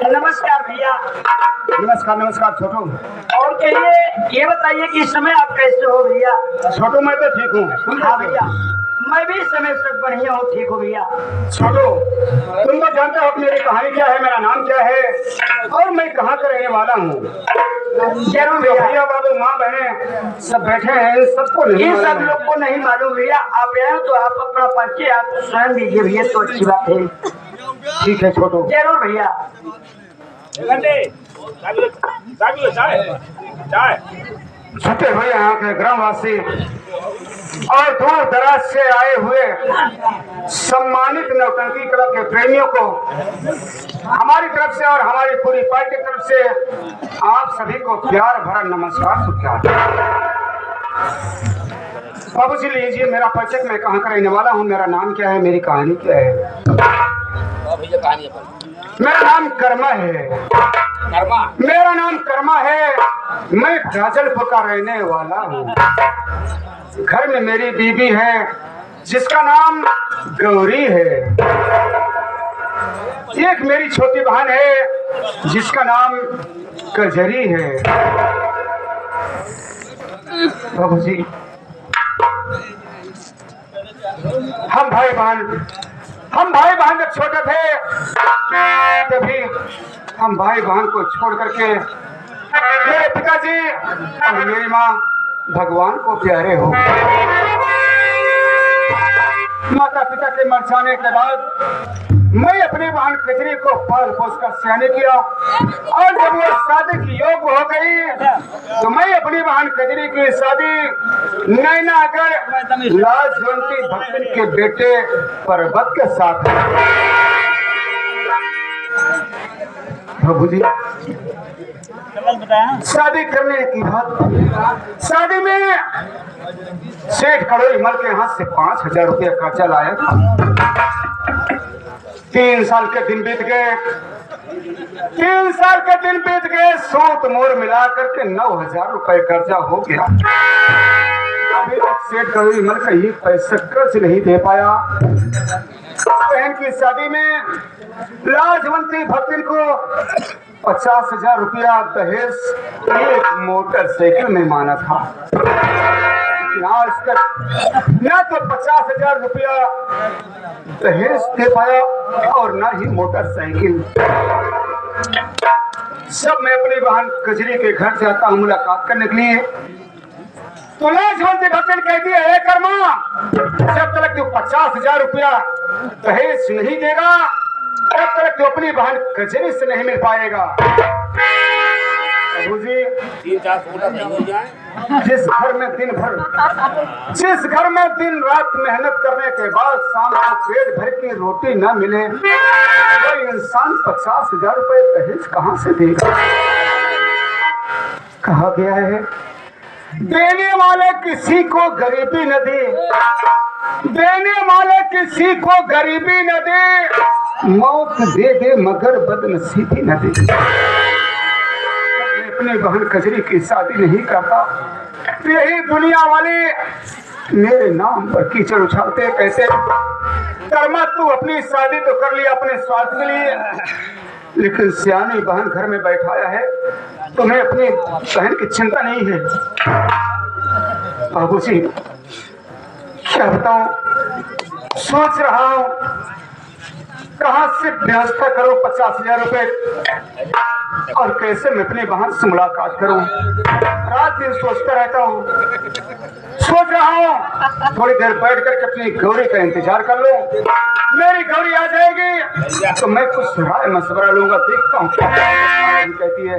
नमस्कार भैया। नमस्कार नमस्कार छोटू। और कहिए, ये बताइए कि इस समय आप कैसे हो भैया? छोटू मैं तो ठीक हूँ। हाँ भैया, मैं भी इस समय सब बढ़िया हूँ, ठीक हूँ भैया। छोटू तुम तो जानते हो मेरी कहानी क्या है, मेरा नाम क्या है और मैं कहाँ का रहने वाला हूँ। जरूर भैया। भैया बाबू माँ बहने सब बैठे हैं, सबको इन सब लोग को नहीं मालूम भैया। आप आए तो आप अपना परिचय आप स्वयं दीजिए भैया, तो अच्छी बात है। ठीक है छोटू। जरूर भैया। छुट्टे हुए यहाँ के ग्रामवासी और दूर दराज से आए हुए सम्मानित नौटंकी क्लब के प्रेमियों को हमारी तरफ से और हमारी पूरी पार्टी की तरफ से आप सभी को प्यार भरा नमस्कार सुख्यात। बाबू जी लीजिए मेरा परिचय, मैं कहाँ का रहने वाला हूँ, मेरा नाम क्या है, मेरी कहानी क्या है। मेरा नाम कर्मा है। मेरा नाम कर्मा है। मैं गाजलपुर का रहने वाला हूँ। घर में मेरी बीबी है जिसका नाम गौरी है। एक मेरी छोटी बहन है जिसका नाम कजरी है। बाबू जी हम भाई बहन जब छोटे थे तभी हम भाई बहन को छोड़ करके मेरे पिताजी और मेरी माँ भगवान को प्यारे हो। माता पिता के मर जाने के बाद मैं अपनी बहन कजरी को पाल पोस कर सियाने किया और जब वो शादी की योग हो गई तो मैं अपनी बहन कजरी की शादी नैनागढ़ लाजवंती भक्तन के बेटे पर्वत के साथ। प्रभु जी शादी करने की बात, शादी में सेठ कड़ोई मल के हाथ से 5,000 रुपया खर्चा लाया था। 3 साल के दिन बीत गए। 3 साल के दिन बीत गए, सूत मोर मिला करके 9,000 रुपए कर्जा हो गया। अभी तक सेठ कड़ोई मल का ये पैसा कर्ज नहीं दे पाया। बहन की शादी में लाजवंती भक्तिन को 50,000 रुपया दहेज एक मोटरसाइकिल में माना था। आज तक न तो 50,000 रुपया दहेज दे पाया और न ही मोटरसाइकिल। जब मैं अपनी बहन कजरी के घर जाता हूँ मुलाकात करने के लिए तो लाजवंती भक्तन कहती है, कर्मा जब तक तू 50,000 रुपया दहेज नहीं देगा तब तक तू अपनी बहन कजरी से नहीं मिल पाएगा। प्रभु जी जिस घर में दिन रात मेहनत करने के बाद शाम को पेट भर की रोटी न मिले वो इंसान 50,000 रुपए दहेज कहाँ से देगा। कहा गया है देने वाले किसी को गरीबी न दे, देने वाले किसी को गरीबी न दे, मौत दे दे मगर बदनसीबी न दे। मैं अपनी बहन कजरी की शादी नहीं करता, यही दुनिया वाले मेरे नाम पर कीचड़ उछालते, कहते कर्मा तू अपनी शादी तो कर लिया अपने स्वार्थ के लिए, लेकिन सियानी बहन घर में बैठाया है, तुम्हें अपनी बहन की चिंता नहीं है। बाबू जी क्या बताऊं, सोच रहा हूं कहां से व्यवस्था करूं 50,000 रुपए और कैसे मैं अपनी बहन से मुलाकात करूं। रात दिन सोचता रहता हूं, सोच रहा हूं थोड़ी देर बैठ करके अपनी गौरी का इंतजार कर लूं। मेरी गौरी आ जाएगी तो मैं कुछ राय मशवरा लूंगा, देखता हूँ क्या कहती है।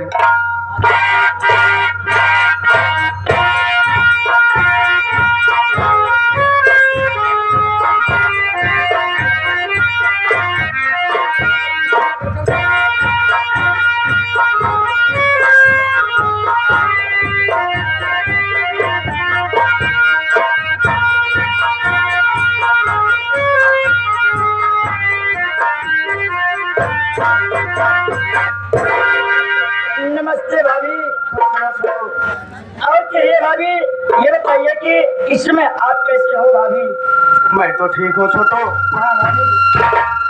नमस्ते भाभी। और कहिए भाभी ये बताइए कि इसमें आप कैसे हो भाभी? मैं तो ठीक हूँ छोटो। हाँ भाभी।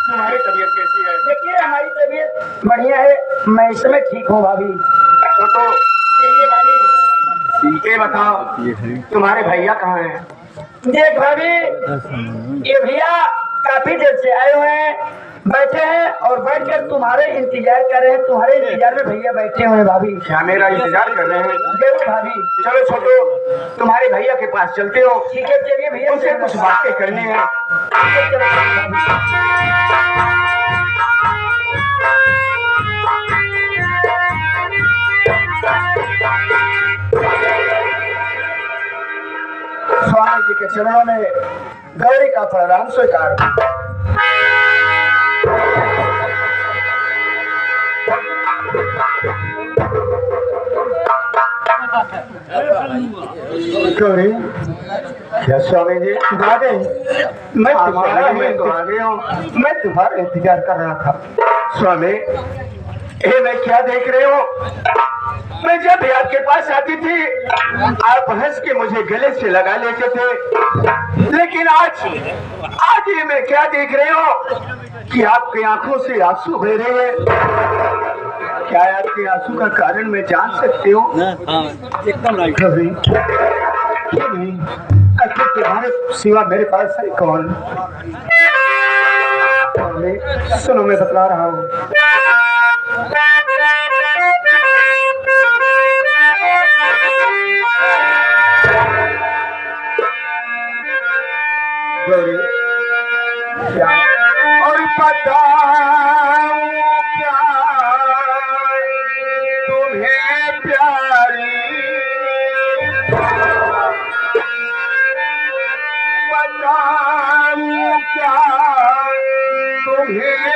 तुम्हारी तबीयत कैसी है? देखिए हमारी तबीयत बढ़िया है, मैं इसमें ठीक हूँ भाभी। छोटो चलिए भाभी। ये बताओ तुम्हारे भैया कहाँ हैं? देख भाभी ये भैया काफी देर से आए हुए हैं, बैठे हैं और बैठकर तुम्हारे इंतजार कर रहे हैं। तुम्हारे इंतजार में भैया बैठे हुए हैं भाभी। क्या मेरा इंतजार कर रहे हैं? जरूर भाभी। चलो छोटो तुम्हारे भैया के पास चलते हो। ठीक है चलिए भैया, उनसे कुछ बातें करनी है। स्वामी जी के चरणों में गौरी का प्रणाम स्वीकार। गौरी क्या स्वामी जी आ गए? मैं तुम्हारा मैं तुम्हारा इंतजार कर रहा था। स्वामी ये मैं क्या देख रहे हो? मैं जब भी आपके पास आती थी आप हंस के मुझे गले से लगा लेते थे, लेकिन आज ये मैं क्या देख रहे हो कि आपकी आंखों से आंसू बह रहे हैं। क्या आपके आंसू का कारण मैं जान सकती हूँ? एकदम राइट। आखिर तुम्हारे सिवा मेरे पास है कौन? सुनो मैं बतला रहा हूँ। गौरी और बताऊं क्या तुम्हें प्यारी, बताऊं क्या तुम्हें